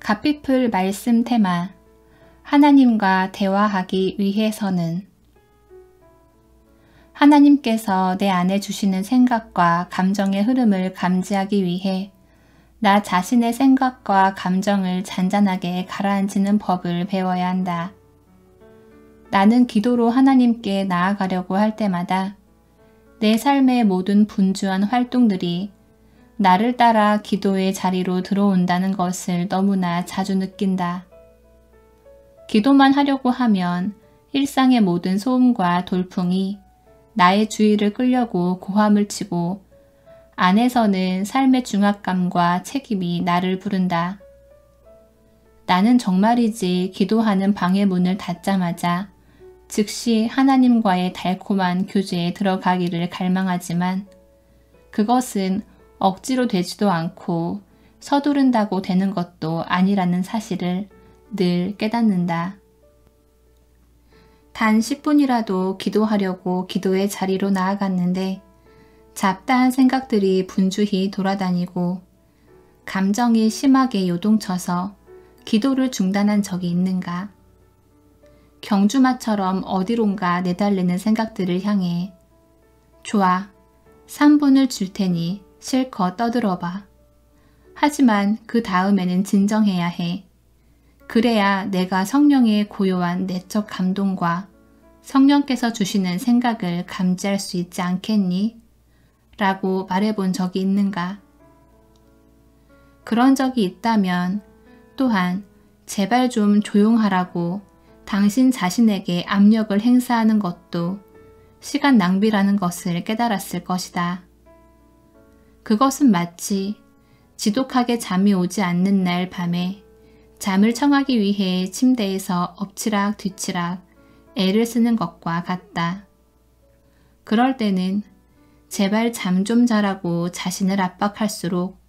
갓비플 말씀 테마 하나님과 대화하기 위해서는 하나님께서 내 안에 주시는 생각과 감정의 흐름을 감지하기 위해 나 자신의 생각과 감정을 잔잔하게 가라앉히는 법을 배워야 한다. 나는 기도로 하나님께 나아가려고 할 때마다 내 삶의 모든 분주한 활동들이 나를 따라 기도의 자리로 들어온다는 것을 너무나 자주 느낀다. 기도만 하려고 하면 일상의 모든 소음과 돌풍이 나의 주의를 끌려고 고함을 치고 안에서는 삶의 중압감과 책임이 나를 부른다. 나는 정말이지 기도하는 방의 문을 닫자마자 즉시 하나님과의 달콤한 교제에 들어가기를 갈망하지만 그것은 억지로 되지도 않고 서두른다고 되는 것도 아니라는 사실을 늘 깨닫는다. 단 10분이라도 기도하려고 기도의 자리로 나아갔는데 잡다한 생각들이 분주히 돌아다니고 감정이 심하게 요동쳐서 기도를 중단한 적이 있는가? 경주마처럼 어디론가 내달리는 생각들을 향해 좋아, 3분을 줄 테니 실컷 떠들어봐. 하지만 그 다음에는 진정해야 해. 그래야 내가 성령의 고요한 내적 감동과 성령께서 주시는 생각을 감지할 수 있지 않겠니? 라고 말해본 적이 있는가? 그런 적이 있다면 또한 제발 좀 조용하라고 당신 자신에게 압력을 행사하는 것도 시간 낭비라는 것을 깨달았을 것이다. 그것은 마치 지독하게 잠이 오지 않는 날 밤에 잠을 청하기 위해 침대에서 엎치락 뒤치락 애를 쓰는 것과 같다. 그럴 때는 제발 잠 좀 자라고 자신을 압박할수록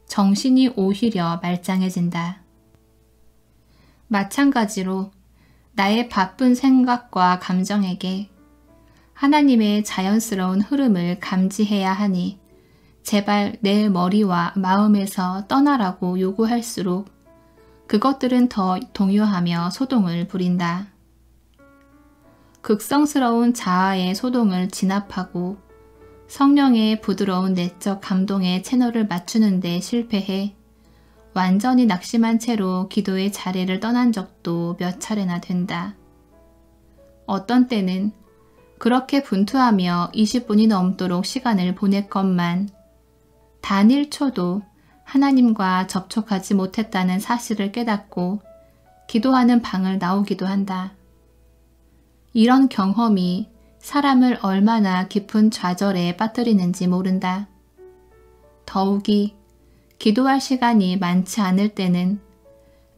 정신이 오히려 말짱해진다. 마찬가지로 나의 바쁜 생각과 감정에게 하나님의 자연스러운 흐름을 감지해야 하니 제발 내 머리와 마음에서 떠나라고 요구할수록 그것들은 더 동요하며 소동을 부린다. 극성스러운 자아의 소동을 진압하고 성령의 부드러운 내적 감동의 채널을 맞추는 데 실패해 완전히 낙심한 채로 기도의 자리를 떠난 적도 몇 차례나 된다. 어떤 때는 그렇게 분투하며 20분이 넘도록 시간을 보냈건만 단 1초도 하나님과 접촉하지 못했다는 사실을 깨닫고 기도하는 방을 나오기도 한다. 이런 경험이 사람을 얼마나 깊은 좌절에 빠뜨리는지 모른다. 더욱이 기도할 시간이 많지 않을 때는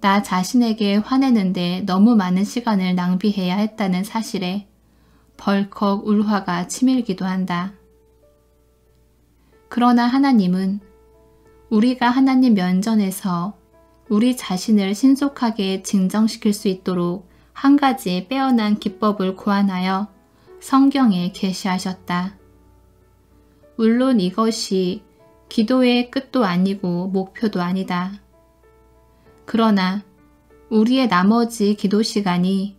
나 자신에게 화내는데 너무 많은 시간을 낭비해야 했다는 사실에 벌컥 울화가 치밀기도 한다. 그러나 하나님은 우리가 하나님 면전에서 우리 자신을 신속하게 진정시킬 수 있도록 한 가지 빼어난 기법을 고안하여 성경에 계시하셨다. 물론 이것이 기도의 끝도 아니고 목표도 아니다. 그러나 우리의 나머지 기도 시간이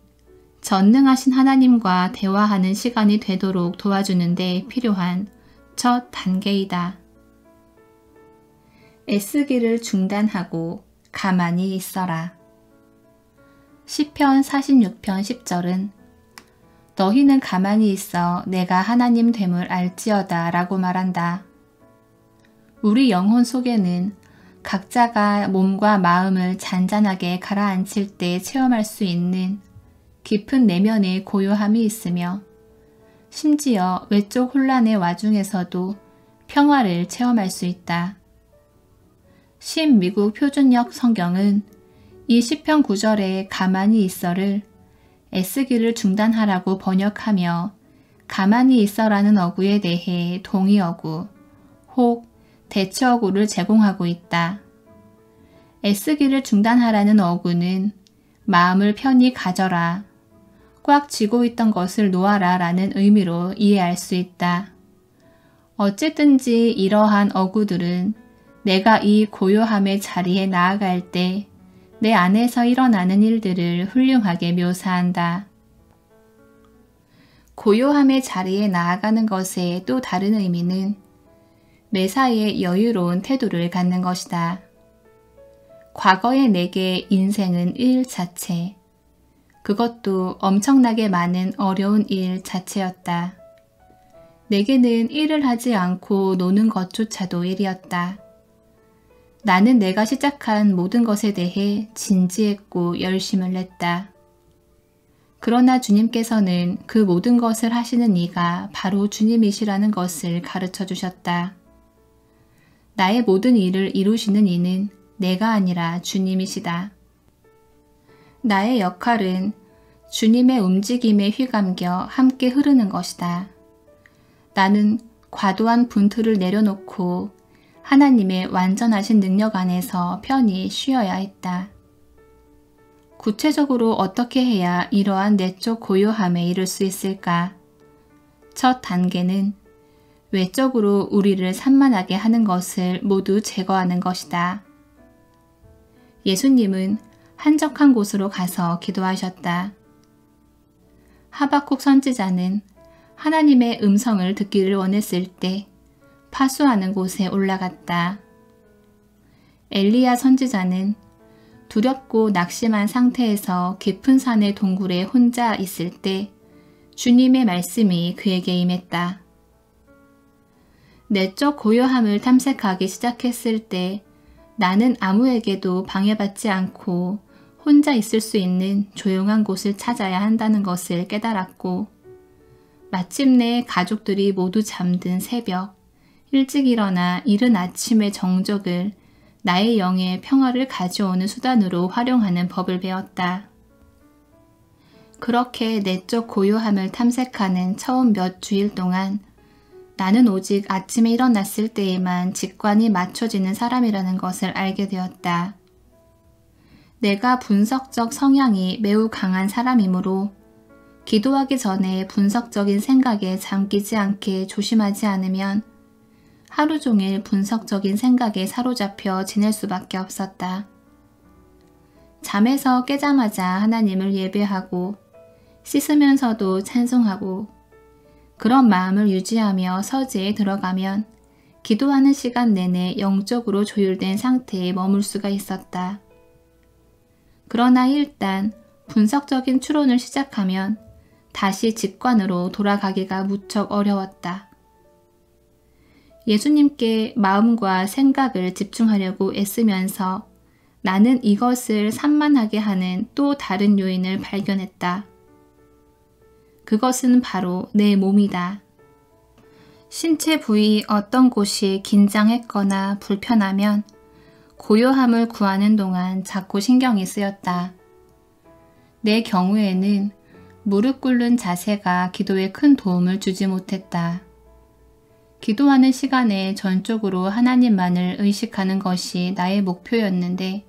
전능하신 하나님과 대화하는 시간이 되도록 도와주는 데 필요한 첫 단계이다. 애쓰기를 중단하고 가만히 있어라. 시편 46편 10절은 너희는 가만히 있어 내가 하나님 됨을 알지어다 라고 말한다. 우리 영혼 속에는 각자가 몸과 마음을 잔잔하게 가라앉힐 때 체험할 수 있는 깊은 내면의 고요함이 있으며 심지어 외적 혼란의 와중에서도 평화를 체험할 수 있다. 신미국 표준역 성경은 이 시편 9절에 가만히 있어를 애쓰기를 중단하라고 번역하며 가만히 있어라는 어구에 대해 동의어구 혹 대체어구를 제공하고 있다. 애쓰기를 중단하라는 어구는 마음을 편히 가져라, 꽉 쥐고 있던 것을 놓아라 라는 의미로 이해할 수 있다. 어쨌든지 이러한 어구들은 내가 이 고요함의 자리에 나아갈 때 내 안에서 일어나는 일들을 훌륭하게 묘사한다. 고요함의 자리에 나아가는 것의 또 다른 의미는 매사에 여유로운 태도를 갖는 것이다. 과거의 내게 인생은 일 자체, 그것도 엄청나게 많은 어려운 일 자체였다. 내게는 일을 하지 않고 노는 것조차도 일이었다. 나는 내가 시작한 모든 것에 대해 진지했고 열심을 냈다. 그러나 주님께서는 그 모든 것을 하시는 이가 바로 주님이시라는 것을 가르쳐 주셨다. 나의 모든 일을 이루시는 이는 내가 아니라 주님이시다. 나의 역할은 주님의 움직임에 휘감겨 함께 흐르는 것이다. 나는 과도한 분투를 내려놓고 하나님의 완전하신 능력 안에서 편히 쉬어야 했다. 구체적으로 어떻게 해야 이러한 내적 고요함에 이를 수 있을까? 첫 단계는 외적으로 우리를 산만하게 하는 것을 모두 제거하는 것이다. 예수님은 한적한 곳으로 가서 기도하셨다. 하박국 선지자는 하나님의 음성을 듣기를 원했을 때 파수하는 곳에 올라갔다. 엘리야 선지자는 두렵고 낙심한 상태에서 깊은 산의 동굴에 혼자 있을 때 주님의 말씀이 그에게 임했다. 내적 고요함을 탐색하기 시작했을 때 나는 아무에게도 방해받지 않고 혼자 있을 수 있는 조용한 곳을 찾아야 한다는 것을 깨달았고, 마침내 가족들이 모두 잠든 새벽, 일찍 일어나 이른 아침의 정적을 나의 영의 평화를 가져오는 수단으로 활용하는 법을 배웠다. 그렇게 내적 고요함을 탐색하는 처음 몇 주일 동안 나는 오직 아침에 일어났을 때에만 직관이 맞춰지는 사람이라는 것을 알게 되었다. 내가 분석적 성향이 매우 강한 사람이므로 기도하기 전에 분석적인 생각에 잠기지 않게 조심하지 않으면 하루 종일 분석적인 생각에 사로잡혀 지낼 수밖에 없었다. 잠에서 깨자마자 하나님을 예배하고 씻으면서도 찬송하고 그런 마음을 유지하며 서재에 들어가면 기도하는 시간 내내 영적으로 조율된 상태에 머물 수가 있었다. 그러나 일단 분석적인 추론을 시작하면 다시 직관으로 돌아가기가 무척 어려웠다. 예수님께 마음과 생각을 집중하려고 애쓰면서 나는 이것을 산만하게 하는 또 다른 요인을 발견했다. 그것은 바로 내 몸이다. 신체 부위 어떤 곳이 긴장했거나 불편하면 고요함을 구하는 동안 자꾸 신경이 쓰였다. 내 경우에는 무릎 꿇는 자세가 기도에 큰 도움을 주지 못했다. 기도하는 시간에 전적으로 하나님만을 의식하는 것이 나의 목표였는데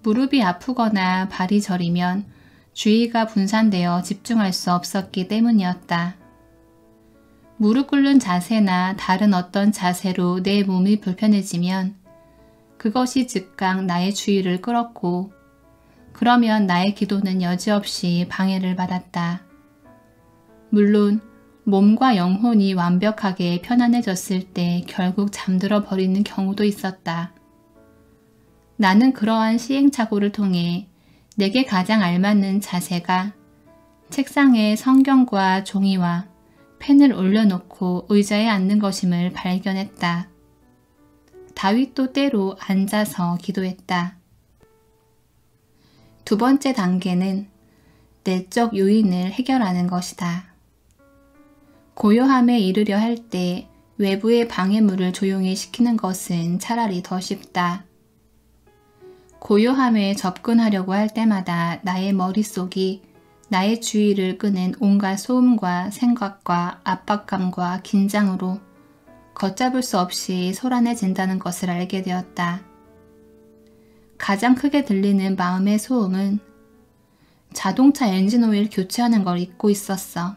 무릎이 아프거나 발이 저리면 주의가 분산되어 집중할 수 없었기 때문이었다. 무릎 꿇는 자세나 다른 어떤 자세로 내 몸이 불편해지면 그것이 즉각 나의 주의를 끌었고 그러면 나의 기도는 여지없이 방해를 받았다. 물론 몸과 영혼이 완벽하게 편안해졌을 때 결국 잠들어 버리는 경우도 있었다. 나는 그러한 시행착오를 통해 내게 가장 알맞는 자세가 책상에 성경과 종이와 펜을 올려놓고 의자에 앉는 것임을 발견했다. 다윗도 때로 앉아서 기도했다. 두 번째 단계는 내적 요인을 해결하는 것이다. 고요함에 이르려 할 때 외부의 방해물을 조용히 시키는 것은 차라리 더 쉽다. 고요함에 접근하려고 할 때마다 나의 머릿속이 나의 주의를 끄는 온갖 소음과 생각과 압박감과 긴장으로 걷잡을 수 없이 소란해진다는 것을 알게 되었다. 가장 크게 들리는 마음의 소음은 자동차 엔진 오일 교체하는 걸 잊고 있었어.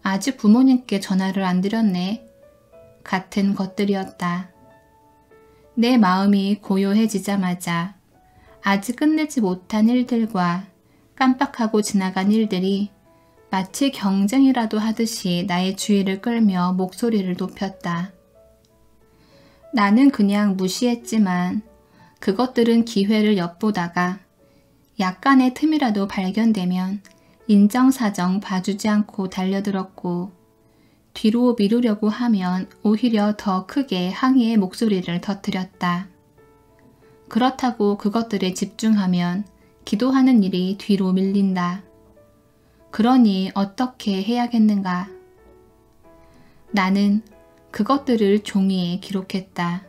아직 부모님께 전화를 안 드렸네. 같은 것들이었다. 내 마음이 고요해지자마자 아직 끝내지 못한 일들과 깜빡하고 지나간 일들이 마치 경쟁이라도 하듯이 나의 주의를 끌며 목소리를 높였다. 나는 그냥 무시했지만 그것들은 기회를 엿보다가 약간의 틈이라도 발견되면 인정사정 봐주지 않고 달려들었고, 뒤로 미루려고 하면 오히려 더 크게 항의의 목소리를 터뜨렸다. 그렇다고 그것들에 집중하면 기도하는 일이 뒤로 밀린다. 그러니 어떻게 해야겠는가? 나는 그것들을 종이에 기록했다.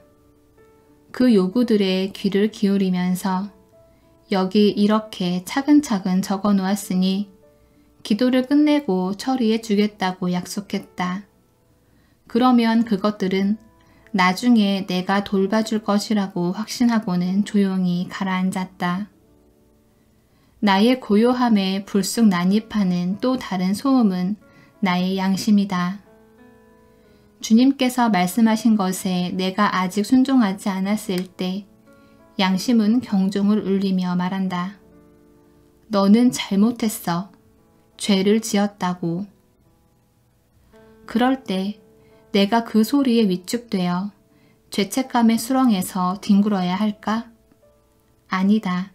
그 요구들의 귀를 기울이면서 여기 이렇게 차근차근 적어 놓았으니 기도를 끝내고 처리해 주겠다고 약속했다. 그러면 그것들은 나중에 내가 돌봐줄 것이라고 확신하고는 조용히 가라앉았다. 나의 고요함에 불쑥 난입하는 또 다른 소음은 나의 양심이다. 주님께서 말씀하신 것에 내가 아직 순종하지 않았을 때 양심은 경종을 울리며 말한다. 너는 잘못했어. 죄를 지었다고. 그럴 때 내가 그 소리에 위축되어 죄책감의 수렁에서 뒹굴어야 할까? 아니다.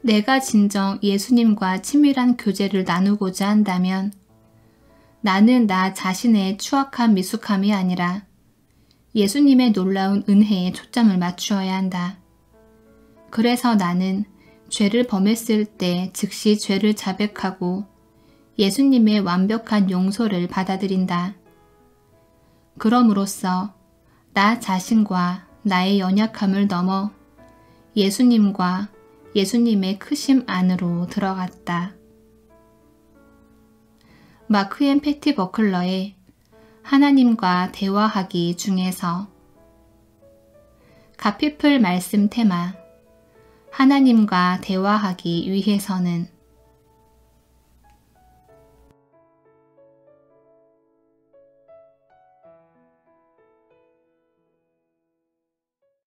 내가 진정 예수님과 친밀한 교제를 나누고자 한다면 나는 나 자신의 추악한 미숙함이 아니라 예수님의 놀라운 은혜에 초점을 맞추어야 한다. 그래서 나는 죄를 범했을 때 즉시 죄를 자백하고 예수님의 완벽한 용서를 받아들인다. 그럼으로써 나 자신과 나의 연약함을 넘어 예수님과 예수님의 크심 안으로 들어갔다. 마크 앤 패티 버클러의 하나님과 대화하기 중에서 가피플 말씀 테마 하나님과 대화하기 위해서는